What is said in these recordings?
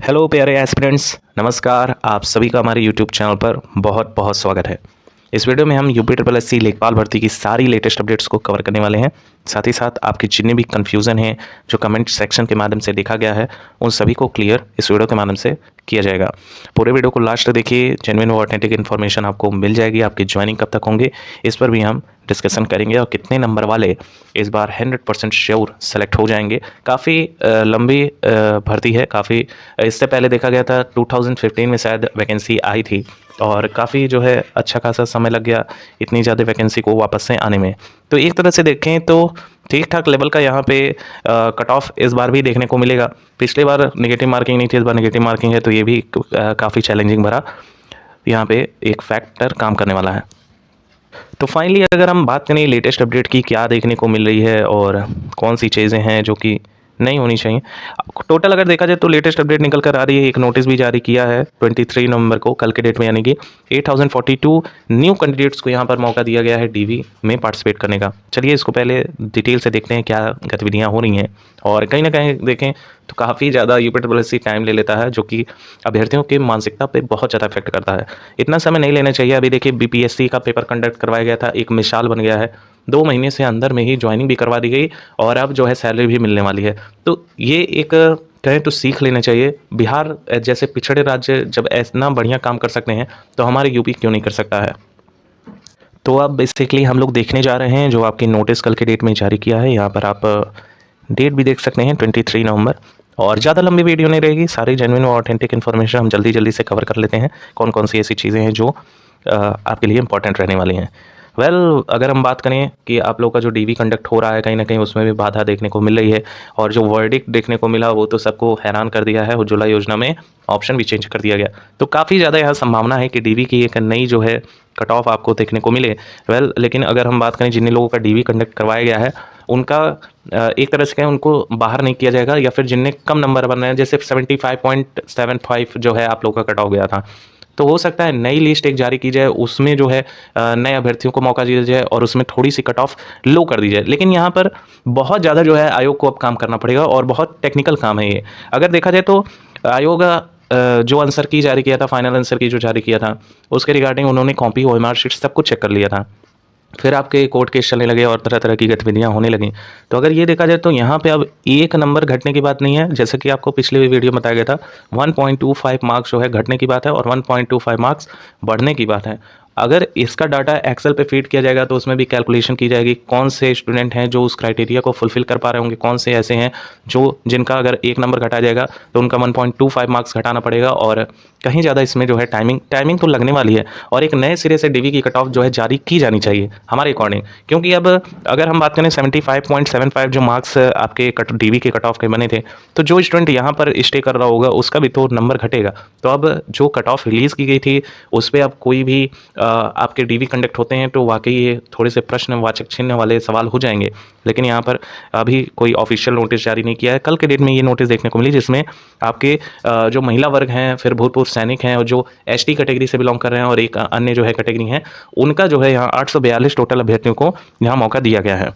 Hello प्यारे aspirants, नमस्कार। आप सभी का हमारे यूट्यूब चैनल पर बहुत बहुत स्वागत है। इस वीडियो में हम यूपी ट्रिपल एस सी लेखपाल भर्ती की सारी लेटेस्ट अपडेट्स को कवर करने वाले हैं। साथ ही साथ आपके जितने भी कन्फ्यूज़न हैं जो कमेंट सेक्शन के माध्यम से देखा गया है, उन सभी को क्लियर इस वीडियो के माध्यम से किया जाएगा। पूरे वीडियो को लास्ट तक देखिए, जेन्युइन और ऑथेंटिक इन्फॉर्मेशन आपको मिल जाएगी। आपकी ज्वाइनिंग कब तक होंगे इस पर भी हम डिस्कशन करेंगे और कितने नंबर वाले इस बार 100% श्योर सेलेक्ट हो जाएंगे। काफ़ी लंबी भर्ती है। काफ़ी इससे पहले देखा गया था 2015 में शायद वैकेंसी आई थी और काफ़ी जो है अच्छा खासा समय लग गया इतनी ज़्यादा वैकेंसी को वापस से आने में। तो एक तरह से देखें तो ठीक ठाक लेवल का यहाँ पे कट ऑफ इस बार भी देखने को मिलेगा। पिछले बार नेगेटिव मार्किंग नहीं थी, इस बार नेगेटिव मार्किंग है, तो ये भी काफ़ी चैलेंजिंग भरा यहाँ पे एक फैक्टर काम करने वाला है। तो फाइनली अगर हम बात करें लेटेस्ट अपडेट की क्या देखने को मिल रही है और कौन सी चीज़ें हैं जो कि नहीं होनी चाहिए, टोटल अगर देखा जाए तो लेटेस्ट अपडेट निकल कर आ रही है। एक नोटिस भी जारी किया है 23 नवंबर को, कल के डेट में, यानी कि 8042 न्यू कैंडिडेट्स को यहाँ पर मौका दिया गया है डीवी में पार्टिसिपेट करने का। चलिए इसको पहले डिटेल से देखते हैं क्या गतिविधियाँ हो रही हैं। और कहीं ना कहीं देखें तो काफ़ी ज़्यादा UP triple S C time ले लेता है, जो कि अभ्यर्थियों की मानसिकता पे बहुत ज़्यादा इफेक्ट करता है। इतना समय नहीं लेना चाहिए। अभी देखिए बीपीएससी का पेपर कंडक्ट करवाया गया था, एक मिसाल बन गया है। 2 महीने से अंदर में ही ज्वाइनिंग भी करवा दी गई और अब जो है सैलरी भी मिलने वाली है। तो ये एक कहें तो सीख लेना चाहिए। बिहार जैसे पिछड़े राज्य जब इतना बढ़िया काम कर सकते हैं तो हमारे यूपी क्यों नहीं कर सकता है। तो अब बेसिकली हम लोग देखने जा रहे हैं जो आपकी नोटिस कल के डेट में जारी किया है। यहाँ पर आप डेट भी देख सकते हैं 23 नवंबर। और ज़्यादा लंबी वीडियो नहीं रहेगी, सारी जेन्युइन और ऑथेंटिक इन्फॉर्मेशन हम जल्दी जल्दी से कवर कर लेते हैं। कौन कौन सी ऐसी चीज़ें हैं जो आपके लिए इंपॉर्टेंट रहने वाली हैं। अगर हम बात करें कि आप लोग का जो डीवी कंडक्ट हो रहा है, कहीं ना कहीं उसमें भी बाधा देखने को मिल रही है। और जो वर्डिक्ट देखने को मिला वो तो सबको हैरान कर दिया है। उज्ज्वला योजना में ऑप्शन भी चेंज कर दिया गया, तो काफ़ी ज़्यादा यहाँ संभावना है कि डीवी की एक नई जो है कट ऑफ आपको देखने को मिले। लेकिन अगर हम बात करें जिन लोगों का डीवी कंडक्ट करवाया गया है, उनका एक तरह से कहें उनको बाहर नहीं किया जाएगा, या फिर जिनने कम नंबर बन रहे हैं, जैसे 75.75 जो है आप लोग का कट ऑफ गया था, तो हो सकता है नई लिस्ट एक जारी की जाए, उसमें जो है नए अभ्यर्थियों को मौका दिया जाए और उसमें थोड़ी सी कट ऑफ लो कर दी जाए। लेकिन यहाँ पर बहुत ज़्यादा जो है आयोग को अब काम करना पड़ेगा और बहुत टेक्निकल काम है ये। अगर देखा जाए तो आयोग जो आंसर की जारी किया था, फाइनल आंसर की जो जारी किया था, उसके रिगार्डिंग उन्होंने कॉपी ओएमआर शीट सब कुछ चेक कर लिया था। फिर आपके कोर्ट केस चलने लगे और तरह तरह की गतिविधियां होने लगी। तो अगर ये देखा जाए तो यहाँ पे अब एक नंबर घटने की बात नहीं है, जैसे कि आपको पिछले वीडियो में बताया गया था 1.25 मार्क्स जो है घटने की बात है और 1.25 मार्क्स बढ़ने की बात है। अगर इसका डाटा एक्सेल पे फीड किया जाएगा तो उसमें भी कैलकुलेशन की जाएगी कौन से स्टूडेंट हैं जो उस क्राइटेरिया को फुलफिल कर पा रहे होंगे, कौन से ऐसे हैं जो जिनका अगर एक नंबर घटा जाएगा तो उनका 1.25 मार्क्स घटाना पड़ेगा। और कहीं ज़्यादा इसमें जो है टाइमिंग तो लगने वाली है और एक नए सिरे से डीवी की कट ऑफ जो है जारी की जानी चाहिए हमारे अकॉर्डिंग। क्योंकि अब अगर हम बात करें 75.75 जो मार्क्स आपके डीवी के कट ऑफ के बने थे, तो जो स्टूडेंट यहाँ पर स्टे कर रहा होगा उसका भी तो नंबर घटेगा। तो अब जो कट ऑफ रिलीज़ की गई थी उस पर अब कोई भी आपके डीवी कंडक्ट होते हैं तो वाकई ये थोड़े से प्रश्नवाचक चिन्ह वाले सवाल हो जाएंगे। लेकिन यहाँ पर अभी कोई ऑफिशियल नोटिस जारी नहीं किया है। कल के डेट में ये नोटिस देखने को मिली जिसमें आपके जो महिला वर्ग हैं, फिर भूतपूर्व सैनिक हैं और जो एसटी कैटेगरी से बिलोंग कर रहे हैं और एक अन्य जो है कैटेगरी है, उनका जो है यहाँ 842 टोटल अभ्यर्थियों को यहाँ मौका दिया गया है।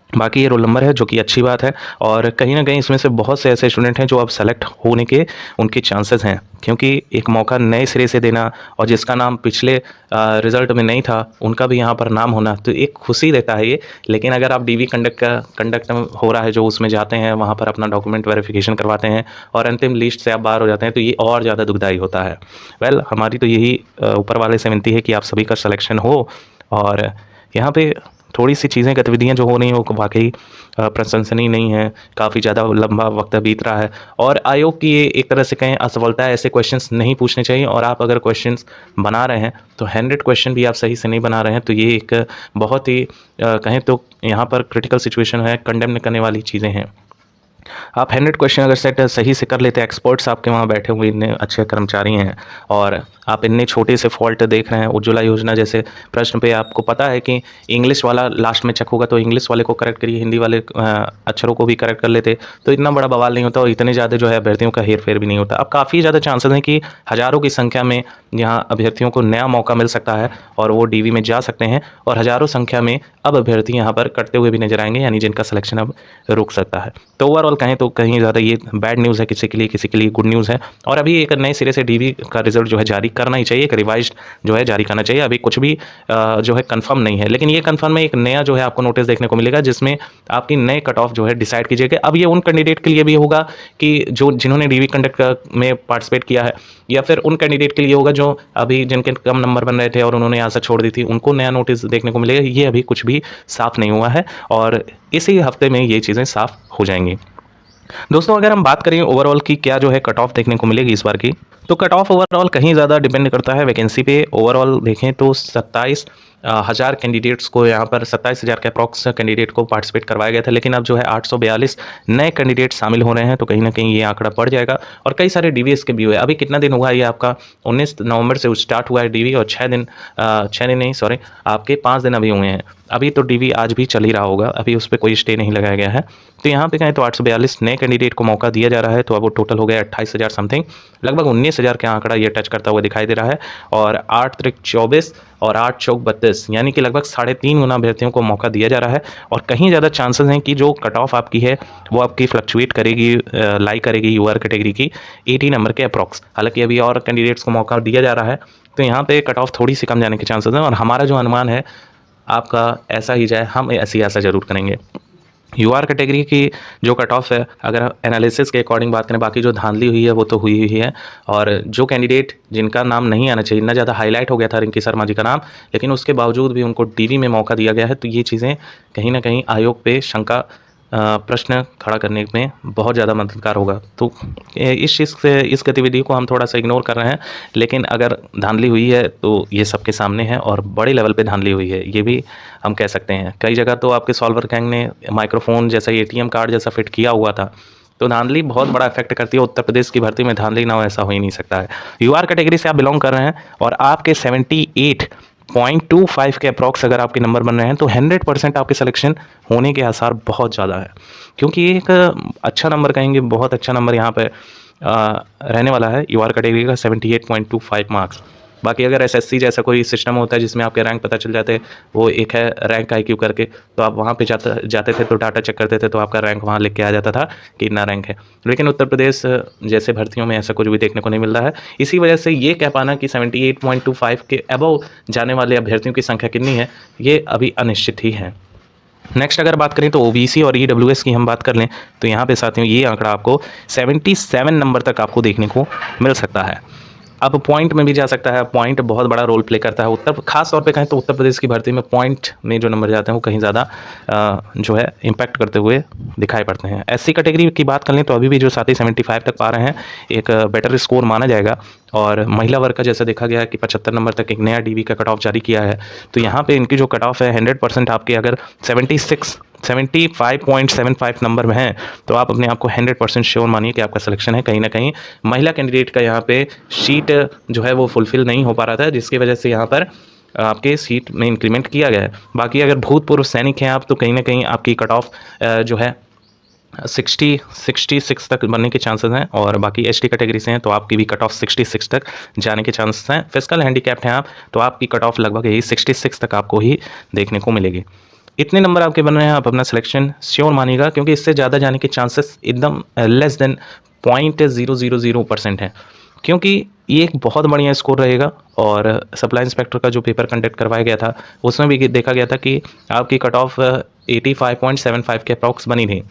बाकी ये रोल नंबर है, जो कि अच्छी बात है। और कहीं ना कहीं इसमें से बहुत से ऐसे स्टूडेंट हैं जो अब सेलेक्ट होने के उनके चांसेस हैं, क्योंकि एक मौका नए सिरे से देना और जिसका नाम पिछले रिजल्ट में नहीं था उनका भी यहाँ पर नाम होना तो एक खुशी देता है ये। लेकिन अगर आप डीवी कंडक्ट हो रहा है जो उसमें जाते हैं, वहाँ पर अपना डॉक्यूमेंट वेरिफिकेशन करवाते हैं और अंतिम लिस्ट से आप बाहर हो जाते हैं, तो ये और ज़्यादा दुखदायी होता है। हमारी तो यही ऊपर वाले से विनती है कि आप सभी का सिलेक्शन हो। और यहाँ पे थोड़ी सी चीज़ें गतिविधियाँ जो हो रही हैं वो वाकई प्रशंसनीय नहीं है। काफ़ी ज़्यादा लंबा वक्त बीत रहा है और आयोग की ये एक तरह से कहें असफलता है। ऐसे क्वेश्चंस नहीं पूछने चाहिए और आप अगर क्वेश्चंस बना रहे हैं तो 100 क्वेश्चन भी आप सही से नहीं बना रहे हैं, तो ये एक बहुत ही कहें तो यहाँ पर क्रिटिकल सिचुएशन है, कंडेम करने वाली चीज़ें हैं। आप 100 क्वेश्चन अगर सेट सही से कर लेते हैं, एक्सपर्ट्स आपके वहाँ बैठे हुए इतने अच्छे कर्मचारी हैं, और आप इतने छोटे से फॉल्ट देख रहे हैं उज्ज्वला योजना जैसे प्रश्न पे आपको पता है कि इंग्लिश वाला लास्ट में चेक होगा तो इंग्लिश वाले को करेक्ट करिए, हिंदी वाले अक्षरों को भी करेक्ट कर लेते तो इतना बड़ा बवाल नहीं होता और इतने ज़्यादा जो है अभ्यर्थियों का हेर फेर भी नहीं होता। अब काफ़ी ज़्यादा चांसेस हैं कि हज़ारों की संख्या में यहाँ अभ्यर्थियों को नया मौका मिल सकता है और वो डीवी में जा सकते हैं और हज़ारों संख्या में अब अभ्यर्थी यहाँ पर कटते हुए भी नजर आएंगे, यानी जिनका सिलेक्शन अब रुक सकता है। तो ओवरऑल ओवरऑल कहें तो कहीं ज़्यादा ये बैड न्यूज़ है, किसी के लिए गुड न्यूज़ है। और अभी एक नए सिरे से डीवी का रिजल्ट जो है जारी करना ही चाहिए, एक रिवाइज्ड जो है जारी करना चाहिए। अभी कुछ भी जो है कंफर्म नहीं है, लेकिन ये कंफर्म है, एक नया जो है आपको नोटिस देखने को मिलेगा जिसमें आपकी नए कट ऑफ जो है डिसाइड कीजिएगा। अब ये उन कैंडिडेट के लिए भी होगा कि जिन्होंने डीवी कंडक्ट में पार्टिसिपेट किया है, या फिर उन कैंडिडेट के लिए होगा जो अभी जिनके कम नंबर बन रहे थे और उन्होंने आशा छोड़ दी थी, उनको नया नोटिस देखने को मिलेगा। ये अभी कुछ भी साफ नहीं हुआ है और इसी हफ्ते में ये चीज़ें साफ हो जाएंगी। दोस्तों अगर हम बात करें ओवरऑल की क्या जो है कट ऑफ देखने को मिलेगी इस बार की, तो कट ऑफ ओवरऑल कहीं ज़्यादा डिपेंड करता है वैकेंसी पे। ओवरऑल देखें तो 27,000 कैंडिडेट्स को यहाँ पर 27,000 के अप्रॉक्स कैंडिडेट को पार्टिसिपेट करवाया गया था, लेकिन अब जो है 842 नए कैंडिडेट शामिल हो रहे हैं, तो कहीं ना कहीं ये आंकड़ा बढ़ जाएगा। और कई सारे डीवीएस के भी हुए। अभी कितना दिन हुआ है, ये आपका 19 नवंबर से स्टार्ट हुआ है डीवी, और 6 दिन नहीं, सॉरी, आपके 5 दिन अभी हुए हैं। अभी तो डीवी आज भी चल ही रहा होगा, अभी उस पर कोई स्टे नहीं लगाया गया है। तो यहाँ पे कहें तो 842 नए कैंडिडेट को मौका दिया जा रहा है, तो अब वो टोटल हो गया 28,000 समथिंग, लगभग 19,000 का आंकड़ा ये टच करता हुआ दिखाई दे रहा है। और 8 त्रिक 24 और 8 चौक 32, यानी कि लगभग 3.5 गुना अभ्यर्थियों को मौका दिया जा रहा है। और कहीं ज़्यादा चांसेस हैं कि जो कट ऑफ आपकी है वो आपकी फ्लक्चुएट करेगी, लाई करेगी यूआर कैटेगरी की 80 नंबर के अप्रॉक्स। हालांकि अभी और कैंडिडेट्स को मौका दिया जा रहा है, तो यहाँ पे कट ऑफ थोड़ी सी कम जाने के चांसेस हैं। और हमारा जो अनुमान है आपका ऐसा ही जाए, हम ऐसी आशा जरूर करेंगे। यूआर कैटेगरी की जो कट ऑफ है, अगर एनालिसिस के अकॉर्डिंग बात करें, बाकी जो धांधली हुई है वो तो हुई हुई है। और जो कैंडिडेट जिनका नाम नहीं आना चाहिए, इतना ज़्यादा हाईलाइट हो गया था रिंकी शर्मा जी का नाम, लेकिन उसके बावजूद भी उनको डीवी में मौका दिया गया है, तो ये चीज़ें कहीं ना कहीं आयोग पे शंका, प्रश्न खड़ा करने में बहुत ज़्यादा मददगार होगा। तो इस चीज़ से, इस गतिविधि को हम थोड़ा सा इग्नोर कर रहे हैं, लेकिन अगर धांधली हुई है तो ये सबके सामने है और बड़े लेवल पे धांधली हुई है, ये भी हम कह सकते हैं। कई जगह तो आपके सॉल्वर गैंग ने माइक्रोफोन जैसा, एटीएम कार्ड जैसा फिट किया हुआ था। तो धांधली बहुत बड़ा इफेक्ट करती है। उत्तर प्रदेश की भर्ती में धांधली ना हो, ऐसा हो ही नहीं सकता है। यूआर कैटेगरी से आप बिलोंग कर रहे हैं और आपके 78.25 के अप्रॉक्स अगर आपके नंबर बन रहे हैं, तो 100% आपके सिलेक्शन होने के आसार बहुत ज़्यादा है। क्योंकि ये एक अच्छा नंबर कहेंगे, बहुत अच्छा नंबर यहाँ पे रहने वाला है यूआर कैटेगरी का, 78.25 मार्क्स। बाकी अगर एसएससी जैसा कोई सिस्टम होता है जिसमें आपके रैंक पता चल जाते, वो एक है रैंक आईक्यू करके, तो आप वहाँ पे जाते थे तो डाटा चेक करते थे, तो आपका रैंक वहाँ लिख के आ जाता था कि इतना रैंक है। लेकिन उत्तर प्रदेश जैसे भर्तियों में ऐसा कुछ भी देखने को नहीं मिल रहा है। इसी वजह से ये कह पाना कि 78.25 के अबव जाने वाले अभ्यर्थियों की संख्या कितनी है, ये अभी अनिश्चित ही है। नेक्स्ट अगर बात करें तो ओबीसी और ईडब्ल्यूएस की हम बात कर लें, तो यहाँ पे साथियों ये आंकड़ा आपको 77 नंबर तक आपको देखने को मिल सकता है। अब पॉइंट में भी जा सकता है, पॉइंट बहुत बड़ा रोल प्ले करता है। खास तौर पे कहें तो उत्तर प्रदेश की भर्ती में पॉइंट में जो नंबर जाते हैं वो कहीं ज़्यादा जो है इम्पैक्ट करते हुए दिखाई पड़ते हैं। एससी कैटेगरी की बात कर लें तो अभी भी जो साथी 75 तक पा रहे हैं, एक बेटर स्कोर माना जाएगा। और महिला वर्ग का जैसा देखा गया है कि 75 नंबर तक एक नया डीवी का कट ऑफ जारी किया है, तो यहाँ पे इनकी जो कट ऑफ है 100% आपके अगर 75.75 नंबर में है, तो आप अपने आप को 100% श्योर मानिए कि आपका सिलेक्शन है। कहीं ना कहीं महिला कैंडिडेट का यहाँ पे शीट जो है वो फुलफिल नहीं हो पा रहा था, जिसकी वजह से यहाँ पर आपके सीट में इंक्रीमेंट किया गया है। बाकी अगर भूतपूर्व सैनिक हैं आप, तो कहीं ना कहीं आपकी कट ऑफ जो है 66 तक बनने के चांसेस हैं। और बाकी एसटी कैटेगरी से हैं तो आपकी भी कट ऑफ 66 तक जाने के चांसेस हैं। फिजिकल हैंडीकैप्ड हैं आप, तो आपकी कट ऑफ लगभग यही 66 तक आपको ही देखने को मिलेगी। इतने नंबर आपके बन रहे हैं, आप अपना सिलेक्शन श्योर मानिएगा, क्योंकि इससे ज़्यादा जाने के चांसेस एकदम लेस देन 0.000% है। क्योंकि ये एक बहुत बढ़िया स्कोर रहेगा। और सप्लाई इंस्पेक्टर का जो पेपर कंडक्ट करवाया गया था, उसमें भी देखा गया था कि आपकी कट ऑफ 85.75 के अप्रॉक्स बनी थी।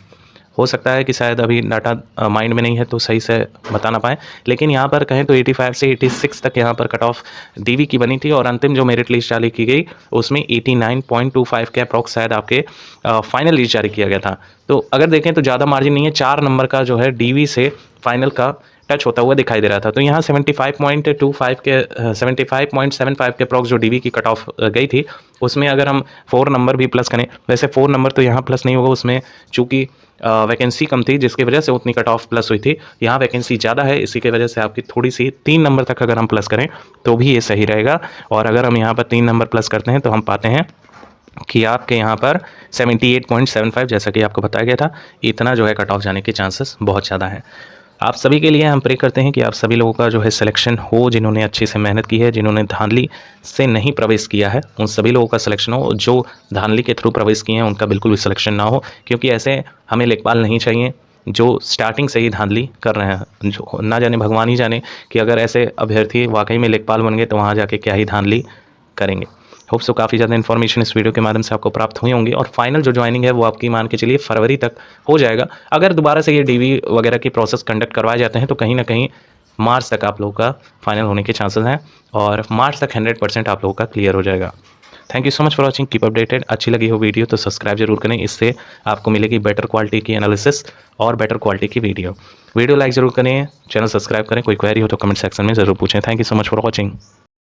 हो सकता है कि शायद अभी डाटा माइंड में नहीं है तो सही से बता ना पाएँ, लेकिन यहाँ पर कहें तो 85 से 86 तक यहाँ पर कट ऑफ डीवी की बनी थी। और अंतिम जो मेरिट लिस्ट जारी की गई उसमें 89.25 के अप्रॉक्स शायद आपके फाइनल लिस्ट जारी किया गया था। तो अगर देखें तो ज़्यादा मार्जिन नहीं है, 4 नंबर का जो है डीवी से फाइनल का टच होता हुआ दिखाई दे रहा था। तो यहाँ 75.75 के अप्रॉक्स जो डीवी की कट ऑफ गई थी, उसमें अगर हम 4 नंबर भी प्लस करें, वैसे 4 नंबर तो यहाँ प्लस नहीं होगा, उसमें चूँकि वैकेंसी कम थी जिसकी वजह से उतनी कट ऑफ प्लस हुई थी। यहाँ वैकेंसी ज़्यादा है, इसी की वजह से आपकी थोड़ी सी 3 नंबर तक अगर हम प्लस करें तो भी ये सही रहेगा। और अगर हम यहाँ पर 3 नंबर प्लस करते हैं तो हम पाते हैं कि आपके यहाँ पर 78.75, जैसा कि आपको बताया गया था, इतना जो है कट ऑफ जाने के चांसेस बहुत ज़्यादा हैं। आप सभी के लिए हम प्रे करते हैं कि आप सभी लोगों का जो है सिलेक्शन हो, जिन्होंने अच्छे से मेहनत की है, जिन्होंने धांधली से नहीं प्रवेश किया है, उन सभी लोगों का सिलेक्शन हो। जो धांधली के थ्रू प्रवेश किए हैं उनका बिल्कुल भी सिलेक्शन ना हो, क्योंकि ऐसे हमें लेखपाल नहीं चाहिए। जो स्टार्टिंग से ही धांधली कर रहे हैं, जो ना जाने भगवान ही जाने कि अगर ऐसे अभ्यर्थी वाकई में लेखपाल बन गए तो वहाँ जाके क्या ही धांधली करेंगे। होप सो काफ़ी ज़्यादा इन्फॉर्मेशन इस वीडियो के माध्यम से आपको प्राप्त हुई होंगी और फाइनल जो ज्वाइनिंग है वो आपकी मान के चलिए फरवरी तक हो जाएगा। अगर दोबारा से ये डीवी वगैरह की प्रोसेस कंडक्ट करवाए जाते हैं तो कहीं ना कहीं मार्च तक आप लोगों का फाइनल होने के चांसेस हैं और मार्च तक 100% आप लोगों का क्लियर हो जाएगा। Thank you so much for watching, keep updated. अच्छी लगी हो वीडियो तो सब्सक्राइब जरूर करें, इससे आपको मिलेगी बेटर क्वालिटी की एनालिसिस और बेटर क्वालिटी की वीडियो लाइक जरूर करें, चैनल सब्सक्राइब करें। कोई क्वेरी हो तो कमेंट सेक्शन में ज़रूर पूछें। Thank you so much for watching.